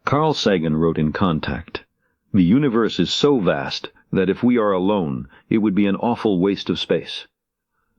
Carl Sagan wrote in Contact, "The universe is so vast that if we are alone, it would be an awful waste of space."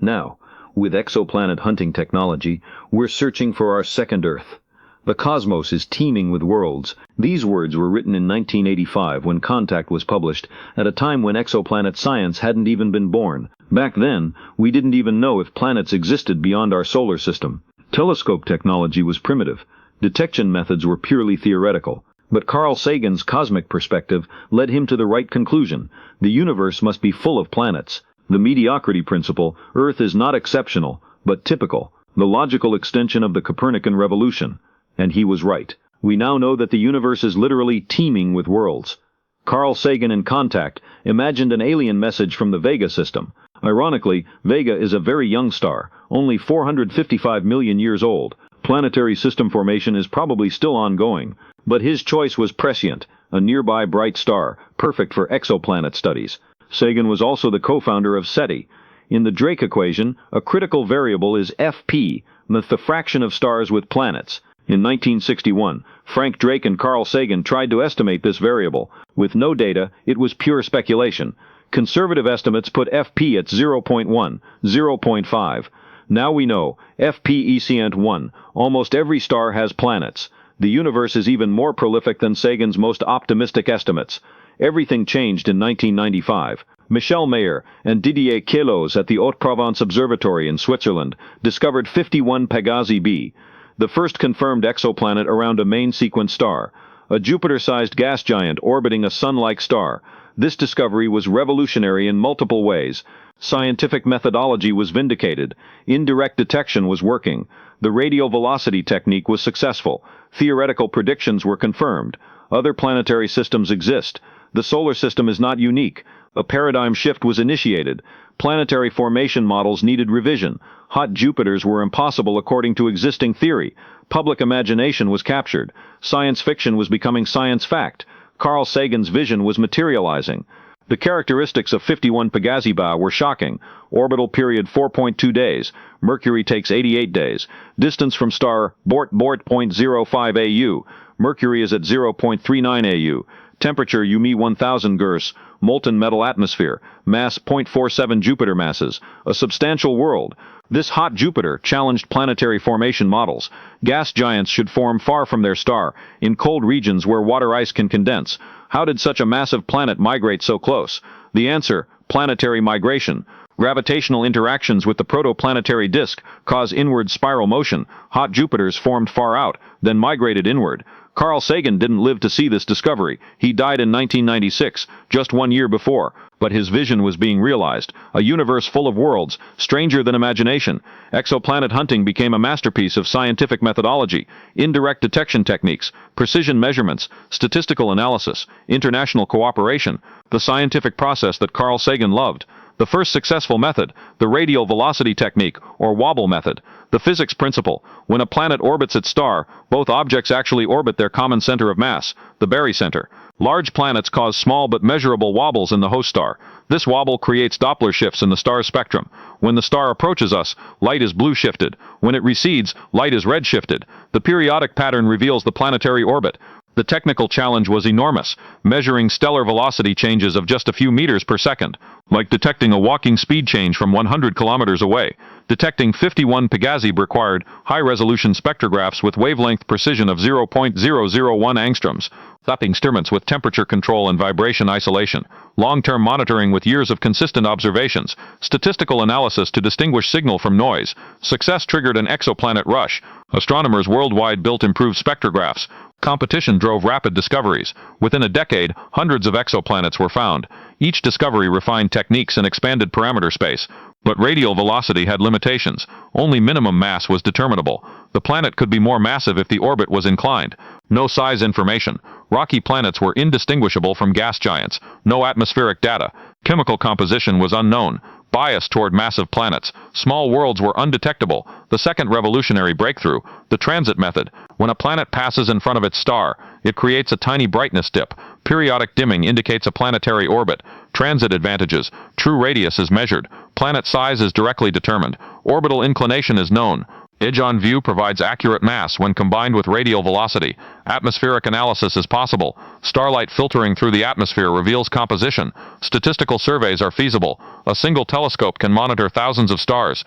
Now, with exoplanet hunting technology, we're searching for our second Earth. The cosmos is teeming with worlds. These words were written in 1985 when Contact was published, at a time when exoplanet science hadn't even been born. Back then, we didn't even know if planets existed beyond our solar system. Telescope technology was primitive. Detection methods were purely theoretical. But Carl Sagan's cosmic perspective led him to the right conclusion. The universe must be full of planets. The mediocrity principle, Earth is not exceptional, but typical, the logical extension of the Copernican revolution. And he was right. We now know that the universe is literally teeming with worlds. Carl Sagan in Contact imagined an alien message from the Vega system. Ironically, Vega is a very young star, only 455 million years old. Planetary system formation is probably still ongoing. But his choice was prescient, a nearby bright star, perfect for exoplanet studies. Sagan was also the co-founder of SETI. In the Drake equation, a critical variable is Fp, the fraction of stars with planets. In 1961, Frank Drake and Carl Sagan tried to estimate this variable. With no data, it was pure speculation. Conservative estimates put Fp at 0.1, 0.5. Now we know, Fp equals 1. Almost every star has planets. The universe is even more prolific than Sagan's most optimistic estimates. Everything changed in 1995. Michel Mayor and Didier Queloz at the Haute-Provence Observatory in Switzerland discovered 51 Pegasi b, the first confirmed exoplanet around a main sequence star, a Jupiter-sized gas giant orbiting a sun-like star. This discovery was revolutionary in multiple ways. Scientific methodology was vindicated. Indirect detection was working. The radial velocity technique was successful. Theoretical predictions were confirmed. Other planetary systems exist. The solar system is not unique. A paradigm shift was initiated. Planetary formation models needed revision. Hot Jupiters were impossible according to existing theory. Public imagination was captured. Science fiction was becoming science fact. Carl Sagan's vision was materializing. The characteristics of 51 Pegasi b were shocking. Orbital period 4.2 days. Mercury takes 88 days. Distance from star, Bort 0.05 AU. Mercury is at 0.39 AU. Temperature UMI 1000 Gers. Molten metal atmosphere. Mass 0.47 Jupiter masses. A substantial world. This hot Jupiter challenged planetary formation models. Gas giants should form far from their star, in cold regions where water ice can condense. How did such a massive planet migrate so close? The answer, planetary migration. Gravitational interactions with the protoplanetary disk cause inward spiral motion. Hot Jupiters formed far out, then migrated inward. Carl Sagan didn't live to see this discovery. He died in 1996, just 1 year before. But his vision was being realized. A universe full of worlds, stranger than imagination. Exoplanet hunting became a masterpiece of scientific methodology, indirect detection techniques, precision measurements, statistical analysis, international cooperation, the scientific process that Carl Sagan loved. The first successful method, the radial velocity technique, or wobble method. The physics principle, when a planet orbits its star, both objects actually orbit their common center of mass, the barycenter. Large planets cause small but measurable wobbles in the host star. This wobble creates Doppler shifts in the star's spectrum. When the star approaches us, light is blue shifted. When it recedes, light is red shifted. The periodic pattern reveals the planetary orbit. The technical challenge was enormous, measuring stellar velocity changes of just a few meters per second, like detecting a walking speed change from 100 kilometers away. Detecting 51 Pegasi b required high-resolution spectrographs with wavelength precision of 0.001 angstroms, zapping instruments with temperature control and vibration isolation, long-term monitoring with years of consistent observations, statistical analysis to distinguish signal from noise. Success triggered an exoplanet rush. Astronomers worldwide built improved spectrographs. Competition drove rapid discoveries. Within a decade, hundreds of exoplanets were found. Each discovery refined techniques and expanded parameter space. But radial velocity had limitations. Only minimum mass was determinable. The planet could be more massive if the orbit was inclined. No size information. Rocky planets were indistinguishable from gas giants. No atmospheric data. Chemical composition was unknown. Bias toward massive planets. Small worlds were undetectable. The second revolutionary breakthrough, the transit method. When a planet passes in front of its star, it creates a tiny brightness dip. Periodic dimming indicates a planetary orbit. Transit advantages. True radius is measured. Planet size is directly determined. Orbital inclination is known. Edge-on view provides accurate mass when combined with radial velocity. Atmospheric analysis is possible. Starlight filtering through the atmosphere reveals composition. Statistical surveys are feasible. A single telescope can monitor thousands of stars.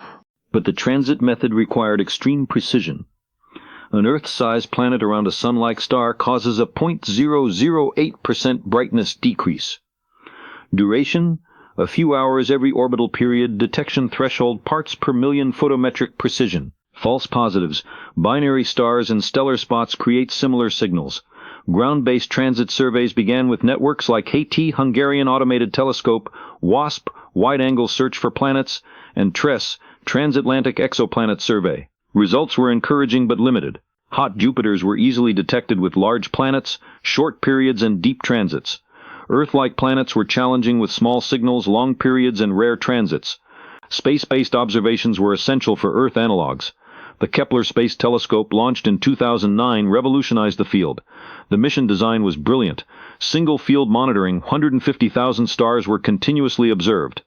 But the transit method required extreme precision. An Earth-sized planet around a Sun-like star causes a 0.008% brightness decrease. Duration: a few hours every orbital period. Detection threshold: parts per million photometric precision. False positives: binary stars and stellar spots create similar signals. Ground-based transit surveys began with networks like HATI, Hungarian Automated Telescope, WASP, Wide-Angle Search for Planets, and TRES, Transatlantic Exoplanet Survey. Results were encouraging but limited. Hot Jupiters were easily detected with large planets, short periods, and deep transits. Earth-like planets were challenging with small signals, long periods, and rare transits. Space-based observations were essential for Earth analogs. The Kepler Space Telescope, launched in 2009, revolutionized the field. The mission design was brilliant. Single-field monitoring: 150,000 stars were continuously observed.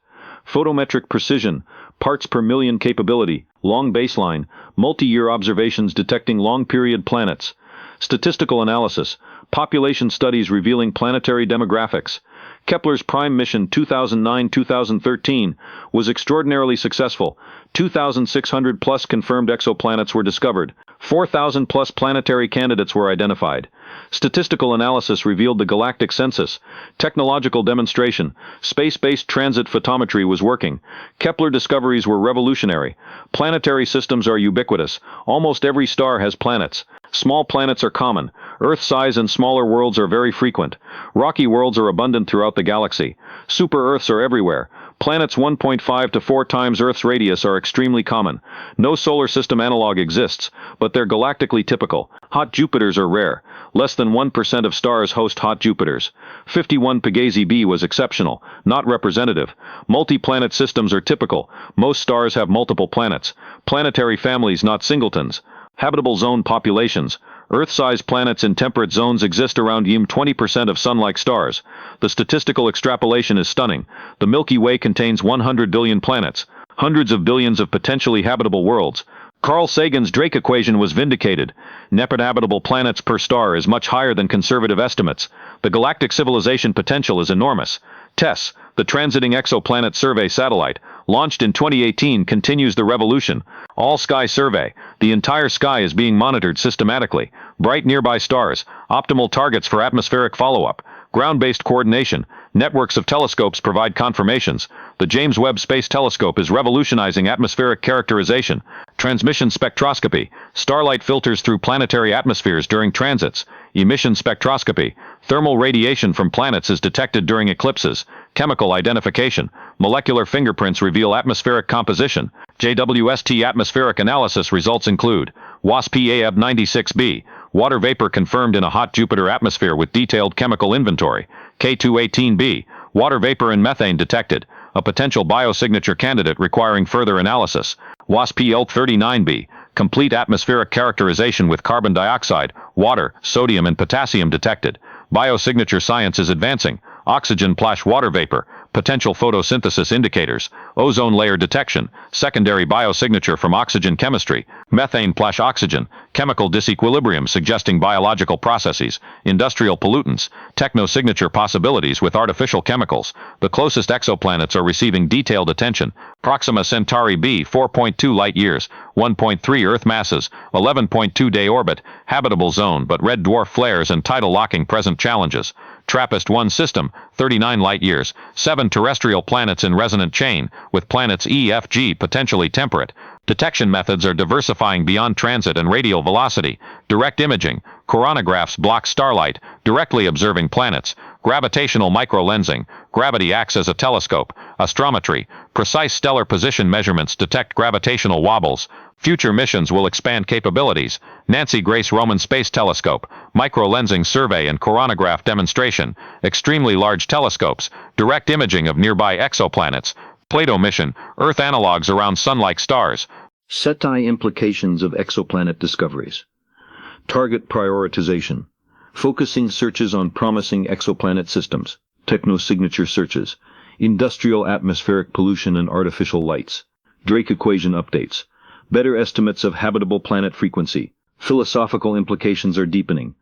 Photometric precision, parts per million capability, long baseline, multi-year observations detecting long-period planets. Statistical analysis, population studies revealing planetary demographics. Kepler's prime mission 2009-2013 was extraordinarily successful. 2,600 plus confirmed exoplanets were discovered. 4,000 plus planetary candidates were identified. Statistical analysis revealed the galactic census. Technological demonstration: space-based transit photometry was working. Kepler discoveries were revolutionary. Planetary systems are ubiquitous. Almost every star has planets. Small planets are common. Earth-size and smaller worlds are very frequent. Rocky worlds are abundant throughout the galaxy. Super-Earths are everywhere. Planets 1.5 to 4 times Earth's radius are extremely common. No solar system analog exists, but they're galactically typical. Hot Jupiters are rare. Less than 1% of stars host hot Jupiters. 51 Pegasi b was exceptional, not representative. Multi-planet systems are typical. Most stars have multiple planets. Planetary families, not singletons. Habitable zone populations. Earth-sized planets in temperate zones exist around 20% of Sun-like stars. The statistical extrapolation is stunning. The Milky Way contains 100 billion planets, hundreds of billions of potentially habitable worlds. Carl Sagan's Drake equation was vindicated. Net habitable planets per star is much higher than conservative estimates. The galactic civilization potential is enormous. TESS, the Transiting Exoplanet Survey satellite, launched in 2018, continues the revolution. All-sky survey. The entire sky is being monitored systematically. Bright nearby stars. Optimal targets for atmospheric follow-up. Ground-based coordination. Networks of telescopes provide confirmations. The James Webb Space Telescope is revolutionizing atmospheric characterization. Transmission spectroscopy. Starlight filters through planetary atmospheres during transits. Emission spectroscopy. Thermal radiation from planets is detected during eclipses. Chemical identification. Molecular fingerprints reveal atmospheric composition. JWST atmospheric analysis results include WASP-EAB 96b. Water vapor confirmed in a hot Jupiter atmosphere with detailed chemical inventory. K218b. Water vapor and methane detected. A potential biosignature candidate requiring further analysis. WASP-ELK39b. Complete atmospheric characterization with carbon dioxide, water, sodium and potassium detected. Biosignature science is advancing. Oxygen/water vapor. Potential photosynthesis indicators. Ozone layer detection. Secondary biosignature from oxygen chemistry. Methane/oxygen. Chemical disequilibrium suggesting biological processes. Industrial pollutants. Technosignature possibilities with artificial chemicals. The closest exoplanets are receiving detailed attention. Proxima Centauri b, 4.2 light-years, 1.3 Earth masses, 11.2-day orbit, habitable zone but red dwarf flares and tidal locking present challenges. TRAPPIST-1 system, 39 light-years, 7 terrestrial planets in resonant chain, with planets E, F, G potentially temperate. Detection methods are diversifying beyond transit and radial velocity. Direct imaging, coronagraphs block starlight, directly observing planets. Gravitational microlensing, gravity acts as a telescope. Astrometry, precise stellar position measurements detect gravitational wobbles. Future missions will expand capabilities. Nancy Grace Roman Space Telescope, microlensing survey and coronagraph demonstration. Extremely large telescopes, direct imaging of nearby exoplanets. Plato mission, Earth analogs around Sun-like stars. SETI implications of exoplanet discoveries. Target prioritization. Focusing searches on promising exoplanet systems. Technosignature searches. Industrial atmospheric pollution and artificial lights. Drake equation updates. better estimates of habitable planet frequency. Philosophical implications are deepening.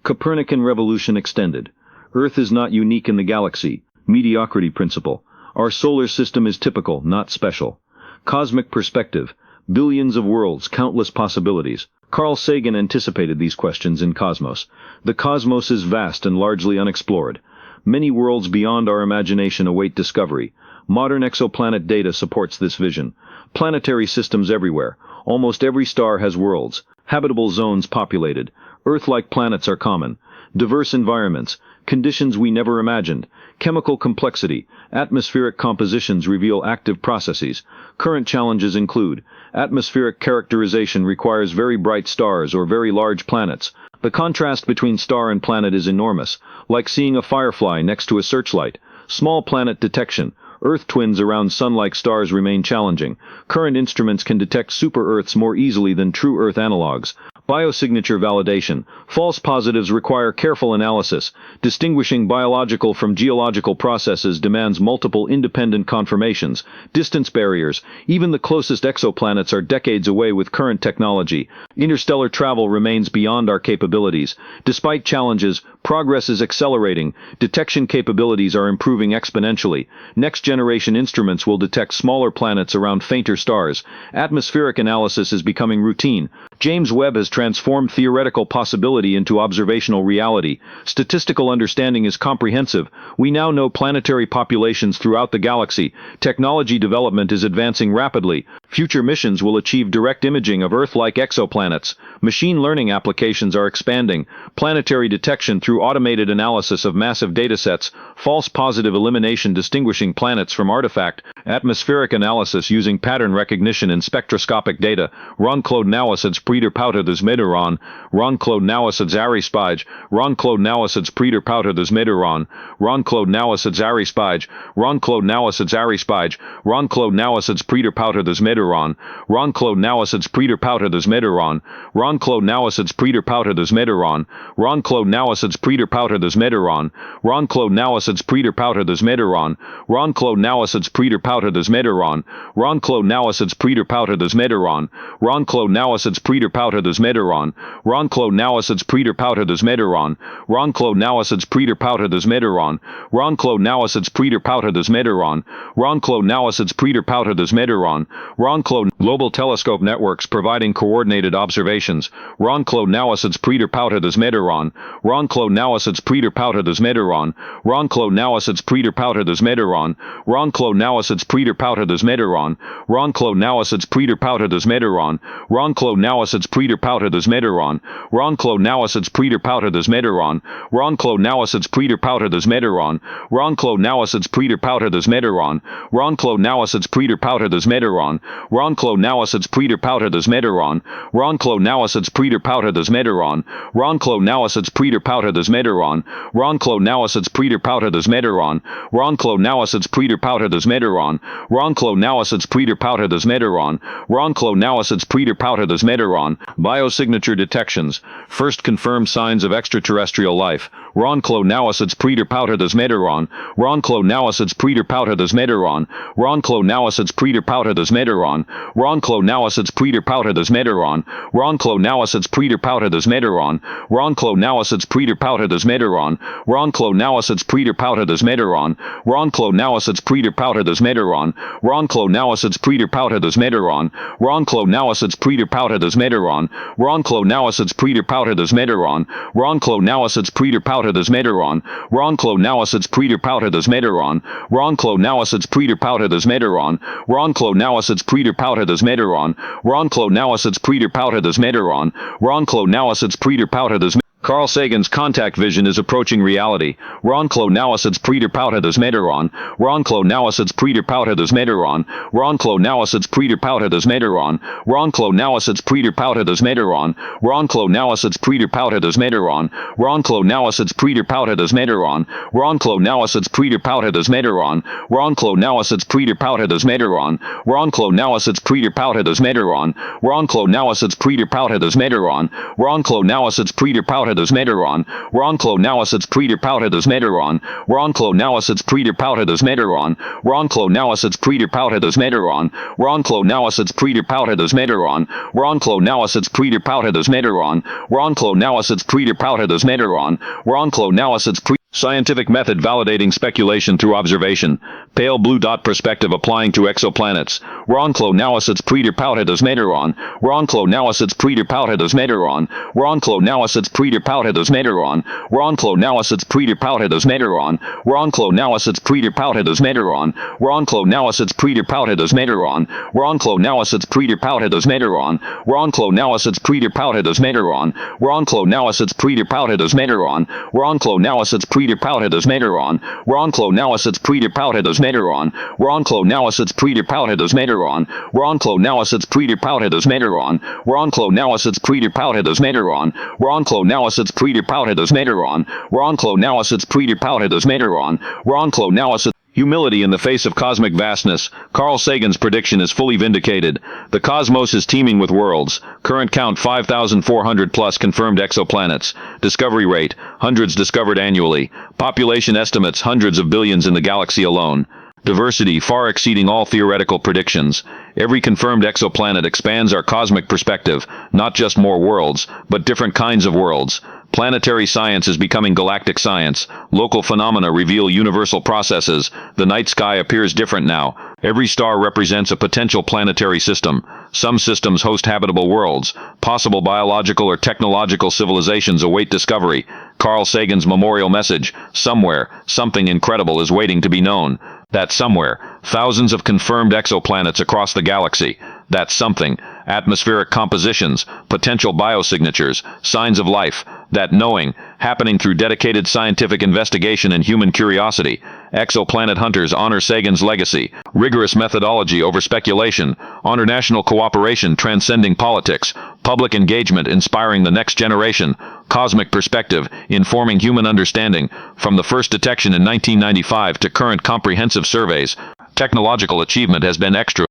Copernican revolution extended. Earth is not unique in the galaxy. Mediocrity principle. Our solar system is typical, not special. Cosmic perspective. Billions of worlds, countless possibilities. Carl Sagan anticipated these questions in Cosmos. The cosmos is vast and largely unexplored. Many worlds beyond our imagination await discovery. Modern exoplanet data supports this vision. Planetary systems everywhere. Almost every star has worlds. Habitable zones populated. Earth-like planets are common. Diverse environments. Conditions we never imagined. Chemical complexity. Atmospheric compositions reveal active processes. Current challenges include: atmospheric characterization requires very bright stars or very large planets. The contrast between star and planet is enormous, like seeing a firefly next to a searchlight. Small planet detection. Earth twins around sun-like stars remain challenging. Current instruments can detect super-Earths more easily than true Earth analogs. Biosignature validation. False positives require careful analysis. Distinguishing biological from geological processes demands multiple independent confirmations. Distance barriers. Even the closest exoplanets are decades away with current technology. Interstellar travel remains beyond our capabilities. Despite challenges, progress is accelerating. Detection capabilities are improving exponentially. Next-generation instruments will detect smaller planets around fainter stars. Atmospheric analysis is becoming routine. James Webb has transformed theoretical possibility into observational reality. Statistical understanding is comprehensive. We now know planetary populations throughout the galaxy. Technology development is advancing rapidly. Future missions will achieve direct imaging of Earth-like exoplanets. Machine learning applications are expanding. Planetary detection through automated analysis of massive datasets. False positive elimination distinguishing planets from artifact. Atmospheric analysis using pattern recognition and spectroscopic data. Ronklod-Nauwasud's Preder-Pouter Midderon. Ronklod-Nauwasud's Arispige. Ronklod-Nauwasud's Preder-Pouter Midderon. Ronklod-Nauwasud's Arispige. Ronklod-Nauwasud's Arispige. Ronklod-Nauwasud's Preder-Pouter Midderon. Ronklod-Nauwasud's Preder-Pouter Midderon. Ronklod-Nauwasud's Preder-Pouter Midderon. Ronklod-Nauwasud's Preder-Pouter Midderon. Ronklod-Nauwasud's Preder-Pouter Midderon. Ronklod-Nauwasud's Preder-Pouter Midderon. Ronklod-Nauwasud's Preder-Pouter Midderon. Ronklod-Nauwasud's Preder-Pouter Midderon. Ronklod-Nauwasud's Preder-Pouter Midderon. Ronklod-Nauwasud's Preder-Pouter Midderon. Ronklod-Nauwasud's Preder-Pouter Midderon. Ronklod-Nauwasud's Preder-Pouter Midderon. Ronklod Global Telescope Networks providing coordinated observations. Ronklod-Nauwasud's Preder-Pouter Midderon. Ronklod-Nauwasud's Preder-Pouter Midderon. Ronklod-Nauwasud's Preder-Pouter Midderon. Ronklod-Nauwasud's Preder-Pouter Midderon. Ronklod-Nauwasud's Preder-Pouter Midderon. Ronklod-Nauwasud's Preder-Pouter Midderon. Ronklod-Nauwasud's Preder-Pouter Midderon. Ronklod-Nauwasud's Preder-Pouter Midderon. Ronklod-Nauwasud's Preder-Pouter Midderon. Ronklod-Nauwasud's Preder-Pouter Midderon. Ronklod-Nauwasud's Preder-Pouter Midderon. Ronklod-Nauwasud's Preder-Pouter Midderon. Ronklod-Nauwasud's Preder-Pouter Midderon. Ronklod-Nauwasud's Preder-Pouter Midderon. Ronklod-Nauwasud's Preder-Pouter Midderon. Ronklod-Nauwasud's Preder-Pouter Midderon. Ronklod-Nauwasud's Preder-Pouter Midderon. Biosignature detections. First confirmed signs of extraterrestrial life. Ronklod-Nauwasud's Preder-Pouter Midderon. Ronklod-Nauwasud's Preder-Pouter Midderon. Ronklod-Nauwasud's Preder-Pouter Midderon. Ronklod-Nauwasud's Preder-Pouter Midderon. Ronklod-Nauwasud's Preder-Pouter Midderon. Ronklod-Nauwasud's Preder-Pouter Midderon. Ronklod-Nauwasud's Preder-Pouter Midderon. Ronklod-Nauwasud's Preder-Pouter Midderon. Ronklod-Nauwasud's Preder-Pouter Midderon. Ronklod-Nauwasud's Preder-Pouter Midderon. Ronklod-Nauwasud's Preder-Pouter Midderon. Ronklod-Nauwasud's Preder-Pouter Midderon. Ronklod-Nauwasud's Preder-Pouter Midderon. Ronklod-Nauwasud's Preder-Pouter Midderon. Ronklod-Nauwasud's Preder-Pouter Midderon. Ronklod-Nauwasud's Preder-Pouter Midderon. Ronklod-Nauwasud's Preder-Pouter. Carl Sagan's contact vision is approaching reality. Ronklod-Nauwasud's Preder-Pouter Midderon. Ronklod-Nauwasud's Preder-Pouter Midderon. Ronklod-Nauwasud's Preder-Pouter Midderon. Ronklod-Nauwasud's Preder-Pouter Midderon. Ronklod-Nauwasud's Preder-Pouter Midderon. Ronklod-Nauwasud's Preder-Pouter Midderon. Ronklod-Nauwasud's Preder-Pouter Midderon. Ronklod-Nauwasud's Preder-Pouter Midderon. Ronklod-Nauwasud's Preder-Pouter Midderon. Ronklod-Nauwasud's Preder-Pouter Midderon. Ronklod-Nauwasud's Preder-Pouter pauwheders meteoron, waaronclo nauwsits preder pauwheders meteoron, waaronclo nauwsits preder pauwheders meteoron, waaronclo nauwsits preder pauwheders meteoron, waaronclo nauwsits preder pauwheders meteoron, waaronclo nauwsits preder pauwheders meteoron, waaronclo nauwsits preder pauwheders meteoron, waaronclo nauwsits preder. Scientific method validating speculation through observation. Pale blue dot perspective applying to exoplanets. Waaronclo nauwsits preder pauwheders meteoron, waaronclo nauwsits preder pauwheders meteoron, waaronclo nauwsits preder pauwheders meteoron, waaronclo nauwsits preder pauwheders meteoron, waaronclo nauwsits preder pauwheders meteoron, waaronclo nauwsits preder pauwheders meteoron, waaronclo nauwsits preder pauwheders meteoron, waaronclo nauwsits preder pauwheders meteoron, waaronclo nauwsits preder pauwheders meteoron, waaronclo nauwsits preder pauwheders meteoron, waaronclo nauwsits preder pauwheders meteoron, waaronclo nauwsits preder pauwheders meteoron, waaronclo nauwsits preder pauwheders meteoron, waaronclo nauwsits preder pauwheders meteoron, waaronclo nauwsits preder pauwheders meteoron, waaronclo nauwsits preder pauwheders meteoron, waaronclo nauwsits. Humility in the face of cosmic vastness. Carl Sagan's prediction is fully vindicated. The cosmos is teeming with worlds. Current count 5,400 plus confirmed exoplanets. Discovery rate, hundreds discovered annually. Population estimates, hundreds of billions in the galaxy alone. Diversity far exceeding all theoretical predictions. Every confirmed exoplanet expands our cosmic perspective, not just more worlds, but different kinds of worlds. Planetary science is becoming galactic science. Local phenomena reveal universal processes. The night sky appears different now. Every star represents a potential planetary system. Some systems host habitable worlds. Possible biological or technological civilizations await discovery. Carl Sagan's memorial message, somewhere, something incredible is waiting to be known. That somewhere, thousands of confirmed exoplanets across the galaxy. That something, atmospheric compositions, potential biosignatures, signs of life. That knowing, happening through dedicated scientific investigation and human curiosity. Exoplanet hunters honor Sagan's legacy. Rigorous methodology over speculation. Honor national cooperation transcending politics. Public engagement inspiring the next generation. Cosmic perspective informing human understanding. From the first detection in 1995 to current comprehensive surveys. Technological achievement has been extra.